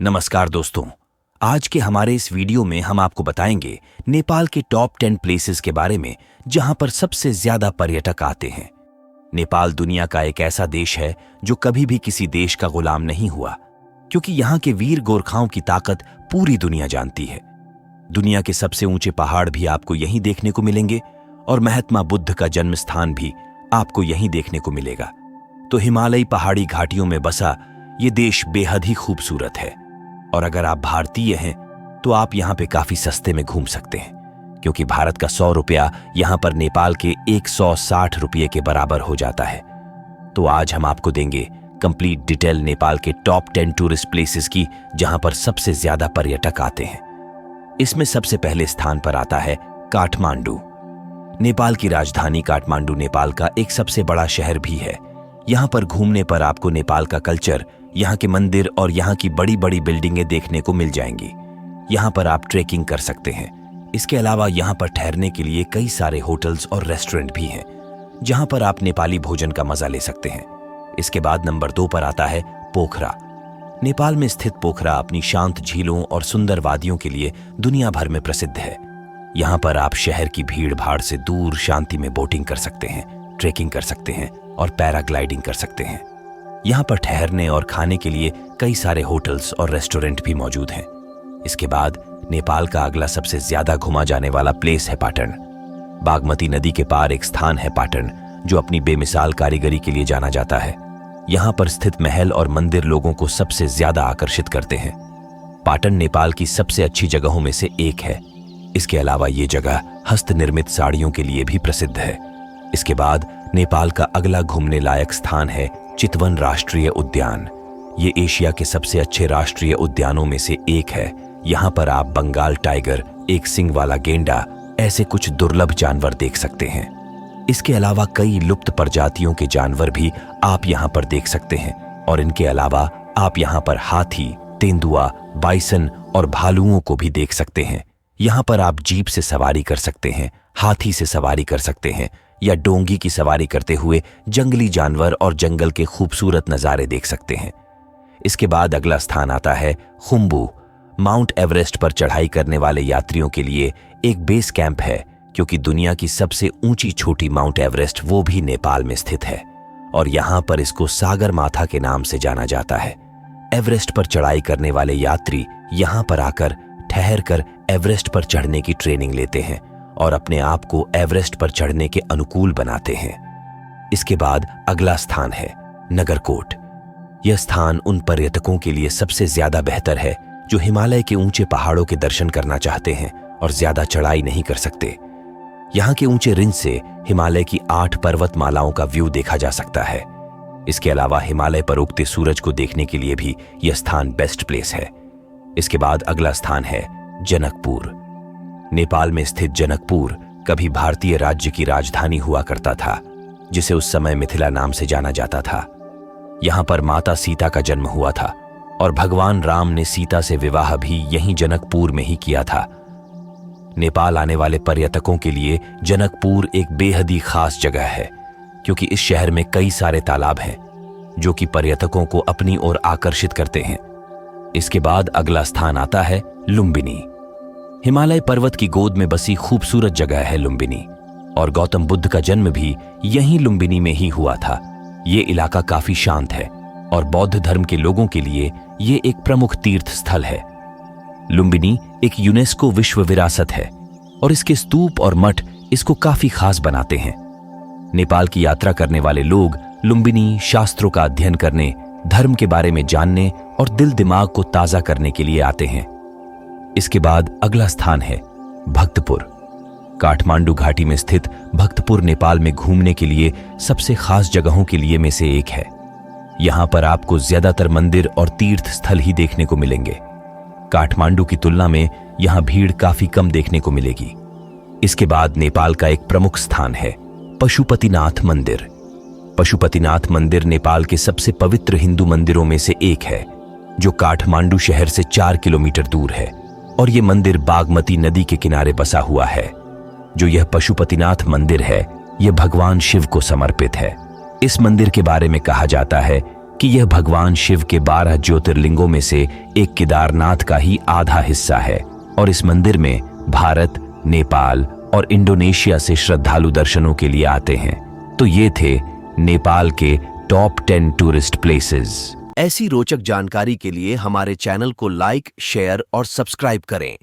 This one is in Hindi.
नमस्कार दोस्तों, आज के हमारे इस वीडियो में हम आपको बताएंगे नेपाल के टॉप 10 प्लेसेस के बारे में जहां पर सबसे ज्यादा पर्यटक आते हैं। नेपाल दुनिया का एक ऐसा देश है जो कभी भी किसी देश का गुलाम नहीं हुआ, क्योंकि यहाँ के वीर गोरखाओं की ताकत पूरी दुनिया जानती है। दुनिया के सबसे ऊंचे पहाड़ भी आपको यहीं देखने को मिलेंगे और महात्मा बुद्ध का जन्म स्थान भी आपको यहीं देखने को मिलेगा। तो हिमालयी पहाड़ी घाटियों में बसा ये देश बेहद ही खूबसूरत है और अगर आप भारतीय हैं तो आप यहाँ पे काफी सस्ते में घूम सकते हैं, क्योंकि भारत का 100 रुपया यहाँ पर नेपाल के 160 रुपये के बराबर हो जाता है। तो आज हम आपको देंगे कंप्लीट डिटेल नेपाल के टॉप 10 टूरिस्ट प्लेसेस की, जहां पर सबसे ज्यादा पर्यटक आते हैं। इसमें सबसे पहले स्थान पर आता है काठमांडू। नेपाल की राजधानी काठमांडू नेपाल का एक सबसे बड़ा शहर भी है। यहाँ पर घूमने पर आपको नेपाल का कल्चर, यहाँ के मंदिर और यहाँ की बड़ी बड़ी बिल्डिंगें देखने को मिल जाएंगी। यहाँ पर आप ट्रेकिंग कर सकते हैं। इसके अलावा यहाँ पर ठहरने के लिए कई सारे होटल्स और रेस्टोरेंट भी हैं, जहाँ पर आप नेपाली भोजन का मजा ले सकते हैं। इसके बाद नंबर 2 पर आता है पोखरा। नेपाल में स्थित पोखरा अपनी शांत झीलों और सुंदर वादियों के लिए दुनिया भर में प्रसिद्ध है। यहाँ पर आप शहर की भीड़ भाड़ से दूर शांति में बोटिंग कर सकते हैं, ट्रेकिंग कर सकते हैं और पैराग्लाइडिंग कर सकते हैं। यहाँ पर ठहरने और खाने के लिए कई सारे होटल्स और रेस्टोरेंट भी मौजूद हैं। इसके बाद नेपाल का अगला सबसे ज्यादा घुमा जाने वाला प्लेस है पाटन। बागमती नदी के पार एक स्थान है पाटन, जो अपनी बेमिसाल कारीगरी के लिए जाना जाता है। यहाँ पर स्थित महल और मंदिर लोगों को सबसे ज्यादा आकर्षित करते हैं। पाटन नेपाल की सबसे अच्छी जगहों में से एक है। इसके अलावा ये जगह हस्तनिर्मित साड़ियों के लिए भी प्रसिद्ध है। इसके बाद नेपाल का अगला घूमने लायक स्थान है चितवन राष्ट्रीय उद्यान। ये एशिया के सबसे अच्छे राष्ट्रीय उद्यानों में से एक है। यहाँ पर आप बंगाल टाइगर, एक सींग वाला गेंडा, ऐसे कुछ दुर्लभ जानवर देख सकते हैं। इसके अलावा कई लुप्त प्रजातियों के जानवर भी आप यहाँ पर देख सकते हैं और इनके अलावा आप यहाँ पर हाथी, तेंदुआ, बाइसन और भालुओं को भी देख सकते हैं। यहाँ पर आप जीप से सवारी कर सकते हैं, हाथी से सवारी कर सकते हैं या डोंगी की सवारी करते हुए जंगली जानवर और जंगल के खूबसूरत नज़ारे देख सकते हैं। इसके बाद अगला स्थान आता है खुम्बू। माउंट एवरेस्ट पर चढ़ाई करने वाले यात्रियों के लिए एक बेस कैंप है, क्योंकि दुनिया की सबसे ऊंची छोटी माउंट एवरेस्ट वो भी नेपाल में स्थित है और यहाँ पर इसको सागर माथा के नाम से जाना जाता है। एवरेस्ट पर चढ़ाई करने वाले यात्री यहाँ पर आकर ठहर कर एवरेस्ट पर चढ़ने की ट्रेनिंग लेते हैं और अपने आप को एवरेस्ट पर चढ़ने के अनुकूल बनाते हैं। इसके बाद अगला स्थान है नगरकोट। यह स्थान उन पर्यटकों के लिए सबसे ज्यादा बेहतर है जो हिमालय के ऊंचे पहाड़ों के दर्शन करना चाहते हैं और ज्यादा चढ़ाई नहीं कर सकते। यहाँ के ऊंचे रिंज से हिमालय की 8 पर्वतमालाओं का व्यू देखा जा सकता है। इसके अलावा हिमालय पर उगते सूरज को देखने के लिए भी यह स्थान बेस्ट प्लेस है। इसके बाद अगला स्थान है जनकपुर। नेपाल में स्थित जनकपुर कभी भारतीय राज्य की राजधानी हुआ करता था, जिसे उस समय मिथिला नाम से जाना जाता था। यहाँ पर माता सीता का जन्म हुआ था और भगवान राम ने सीता से विवाह भी यहीं जनकपुर में ही किया था। नेपाल आने वाले पर्यटकों के लिए जनकपुर एक बेहद ही खास जगह है, क्योंकि इस शहर में कई सारे तालाब हैं जो कि पर्यटकों को अपनी ओर आकर्षित करते हैं। इसके बाद अगला स्थान आता है लुम्बिनी। हिमालय पर्वत की गोद में बसी खूबसूरत जगह है लुम्बिनी और गौतम बुद्ध का जन्म भी यहीं लुम्बिनी में ही हुआ था। ये इलाका काफी शांत है और बौद्ध धर्म के लोगों के लिए ये एक प्रमुख तीर्थ स्थल है। लुम्बिनी एक यूनेस्को विश्व विरासत है और इसके स्तूप और मठ इसको काफी खास बनाते हैं। नेपाल की यात्रा करने वाले लोग लुम्बिनी शास्त्रों का अध्ययन करने, धर्म के बारे में जानने और दिल दिमाग को ताजा करने के लिए आते हैं। इसके बाद अगला स्थान है भक्तपुर। काठमांडू घाटी में स्थित भक्तपुर नेपाल में घूमने के लिए सबसे खास जगहों के लिए में से एक है। यहाँ पर आपको ज्यादातर मंदिर और तीर्थ स्थल ही देखने को मिलेंगे। काठमांडू की तुलना में यहाँ भीड़ काफी कम देखने को मिलेगी। इसके बाद नेपाल का एक प्रमुख स्थान है पशुपतिनाथ मंदिर। पशुपतिनाथ मंदिर नेपाल के सबसे पवित्र हिंदू मंदिरों में से एक है, जो काठमांडू शहर से 4 किलोमीटर दूर है और ये मंदिर बागमती नदी के किनारे बसा हुआ है। जो यह पशुपतिनाथ मंदिर है, यह भगवान शिव को समर्पित है। इस मंदिर के बारे में कहा जाता है कि यह भगवान शिव के 12 ज्योतिर्लिंगों में से एक केदारनाथ का ही आधा हिस्सा है और इस मंदिर में भारत, नेपाल और इंडोनेशिया से श्रद्धालु दर्शनों के लिए आते हैं। तो ये थे नेपाल के टॉप 10 टूरिस्ट प्लेसेस। ऐसी रोचक जानकारी के लिए हमारे चैनल को लाइक, शेयर और सब्सक्राइब करें।